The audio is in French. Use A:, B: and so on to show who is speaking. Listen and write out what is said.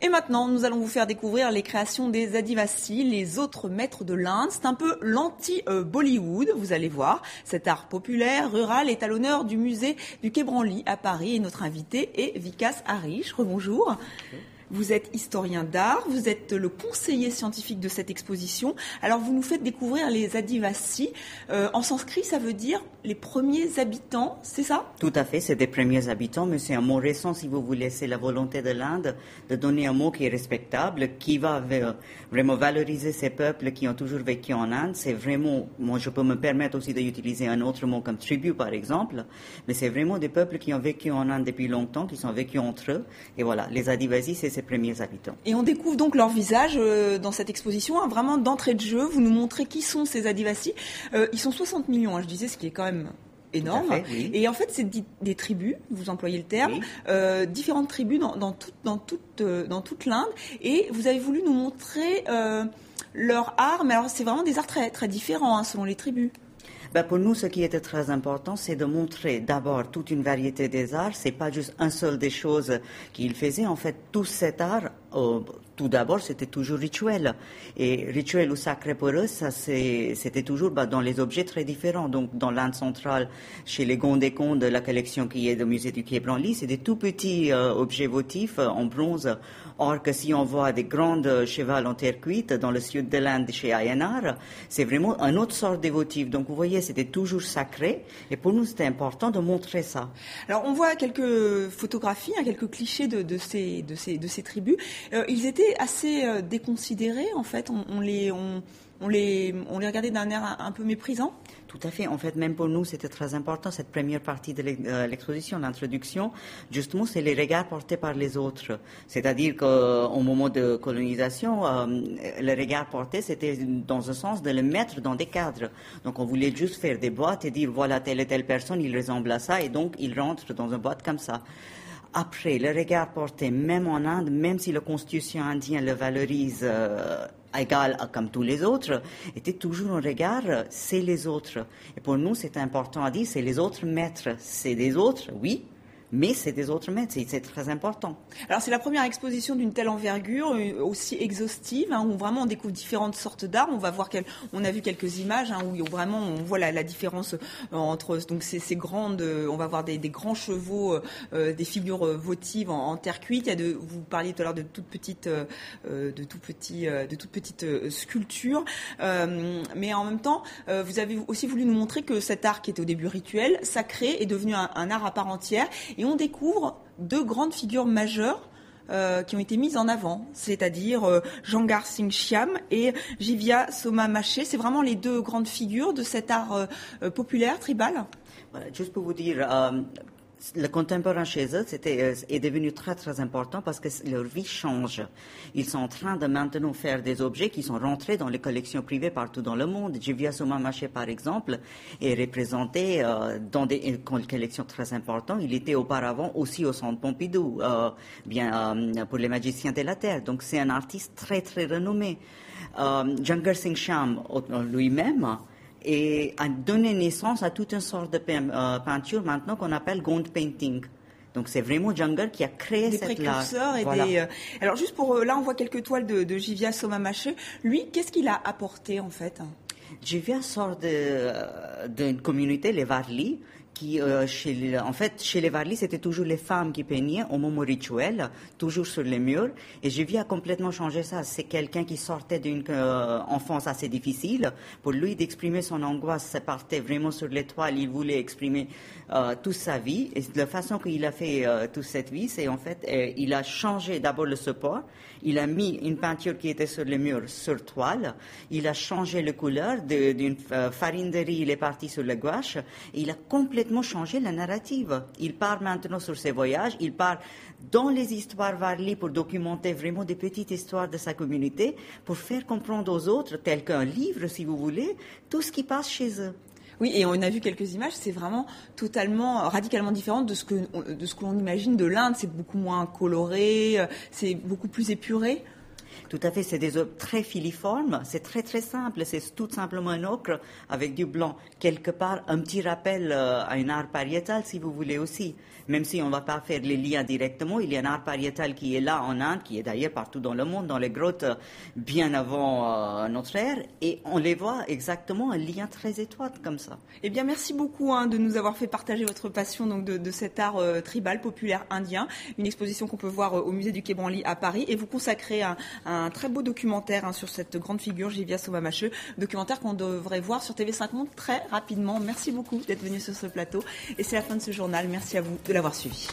A: Et maintenant, nous allons vous faire découvrir les créations des Adivasi, les autres maîtres de l'Inde. C'est un peu l'anti-Bollywood, vous allez voir. Cet art populaire, rural, est à l'honneur du musée du Quai Branly à Paris. Et notre invité est Vikas Harish. Rebonjour. Vous êtes historien d'art, vous êtes le conseiller scientifique de cette exposition. Alors vous nous faites découvrir les Adivasi. En sanskrit, ça veut dire les premiers habitants, c'est ça?
B: Tout à fait, c'est des premiers habitants, mais c'est un mot récent, si vous voulez. C'est la volonté de l'Inde de donner un mot qui est respectable, qui va vraiment valoriser ces peuples qui ont toujours vécu en Inde. C'est vraiment, moi je peux me permettre aussi d'utiliser un autre mot comme tribu par exemple, mais c'est vraiment des peuples qui ont vécu en Inde depuis longtemps, qui sont vécus entre eux. Et voilà, les Adivasi, c'est ces premiers habitants.
A: Et on découvre donc leur visage dans cette exposition, hein, vraiment d'entrée de jeu. Vous nous montrez qui sont ces Adivasi. Ils sont 60 millions, hein, je disais, ce qui est quand même énorme.
B: Fait, oui.
A: Et en fait, c'est des tribus, vous employez le terme, oui. Différentes tribus dans toute l'Inde. Et vous avez voulu nous montrer leur art, mais alors c'est vraiment des arts très, très différents hein, selon les tribus.
B: Pour nous, ce qui était très important, c'est de montrer d'abord toute une variété des arts. C'est pas juste un seul des choses qu'ils faisaient. En fait, tout cet art, tout d'abord, c'était toujours rituel. Et rituel ou sacré pour eux, ça, c'était toujours dans les objets très différents. Donc, dans l'Inde centrale, chez les Gondécons de la collection qui est au musée du Quai Branly, c'est des tout petits objets votifs en bronze. Or que si on voit des grandes chevals en terre cuite dans le sud de l'Inde chez Ayanar, c'est vraiment une autre sorte de votif. Donc, vous voyez, c'était toujours sacré. Et pour nous, c'était important de montrer ça.
A: Alors, on voit quelques photographies, hein, quelques clichés de ces tribus. Ils étaient assez déconsidérés, en fait. On les regardait d'un air un peu méprisant.
B: Tout à fait. En fait, même pour nous, c'était très important. Cette première partie de l'exposition, l'introduction, justement, c'est les regards portés par les autres. C'est-à-dire qu'au moment de colonisation, le regard porté, c'était dans un sens de le mettre dans des cadres. Donc, on voulait juste faire des boîtes et dire, voilà, telle et telle personne, il ressemble à ça, et donc, il rentre dans une boîte comme ça. Après, le regard porté, même en Inde, même si la constitution indienne le valorise égal comme tous les autres, était toujours un regard, c'est les autres. Et pour nous, c'est important à dire, c'est les autres maîtres. C'est des autres, oui, mais c'est des autres maîtres, c'est très important.
A: Alors c'est la première exposition d'une telle envergure, aussi exhaustive, hein, où vraiment on découvre différentes sortes d'art. On va voir on a vu quelques images hein, où vraiment on voit la différence entre donc ces grandes, on va voir des grands chevaux, des figures votives en terre cuite. Il y a vous parliez tout à l'heure de toutes petites sculptures, mais en même temps, vous avez aussi voulu nous montrer que cet art qui était au début rituel, sacré, est devenu un art à part entière. Et on découvre deux grandes figures majeures qui ont été mises en avant, c'est-à-dire Jangar Singh Shyam et Jivya Soma Maché. C'est vraiment les deux grandes figures de cet art populaire, tribal.
B: Voilà, juste pour vous dire, le contemporain chez eux est devenu très très important parce que leur vie change. Ils sont en train de maintenant faire des objets qui sont rentrés dans les collections privées partout dans le monde. Jivya Soma Maché, par exemple, est représenté dans des collections très importantes. Il était auparavant aussi au Centre Pompidou, pour les magiciens de la Terre. Donc c'est un artiste très très renommé. Jangar Singh Shyam lui-même et a donné naissance à toute une sorte de peinture maintenant qu'on appelle Gond painting. Donc c'est vraiment Jangar qui a créé cette art.
A: Des précurseurs et
B: voilà.
A: Alors juste là on voit quelques toiles de Jivya Soma Maché. Lui, qu'est-ce qu'il a apporté en fait?
B: Jivya sort d'une communauté, les Varli, qui, chez les Varli, c'était toujours les femmes qui peignaient au moment rituel, toujours sur les murs. Et Jivya a complètement changé ça. C'est quelqu'un qui sortait d'une enfance assez difficile. Pour lui, d'exprimer son angoisse, ça partait vraiment sur les toiles. Il voulait exprimer toute sa vie. Et la façon qu'il a fait toute cette vie, c'est en fait, il a changé d'abord le support. Il a mis une peinture qui était sur les murs sur toile. Il a changé la couleur d'une farine de riz. Il est parti sur la gouache. Et il a complètement changé la narrative. Il part maintenant sur ses voyages. Il part dans les histoires Varli pour documenter vraiment des petites histoires de sa communauté, pour faire comprendre aux autres, tel qu'un livre, si vous voulez, tout ce qui passe chez eux.
A: Oui, et on a vu quelques images, c'est vraiment radicalement différent de ce que l'on imagine de l'Inde. C'est beaucoup moins coloré, c'est beaucoup plus épuré.
B: Tout à fait, c'est des œuvres très filiformes, c'est très très simple, c'est tout simplement un ocre avec du blanc. Quelque part, un petit rappel à un art pariétal si vous voulez aussi. Même si on ne va pas faire les liens directement, il y a un art pariétal qui est là en Inde, qui est d'ailleurs partout dans le monde, dans les grottes bien avant notre ère, et on les voit exactement un lien très étroit comme ça.
A: Eh bien, merci beaucoup de nous avoir fait partager votre passion donc de cet art tribal populaire indien. Une exposition qu'on peut voir au musée du Quai Branly à Paris, et vous consacrez un très beau documentaire sur cette grande figure, Jivia Somamache, documentaire qu'on devrait voir sur TV5 Monde très rapidement. Merci beaucoup d'être venu sur ce plateau, et c'est la fin de ce journal. Merci à vous de l'avoir suivi.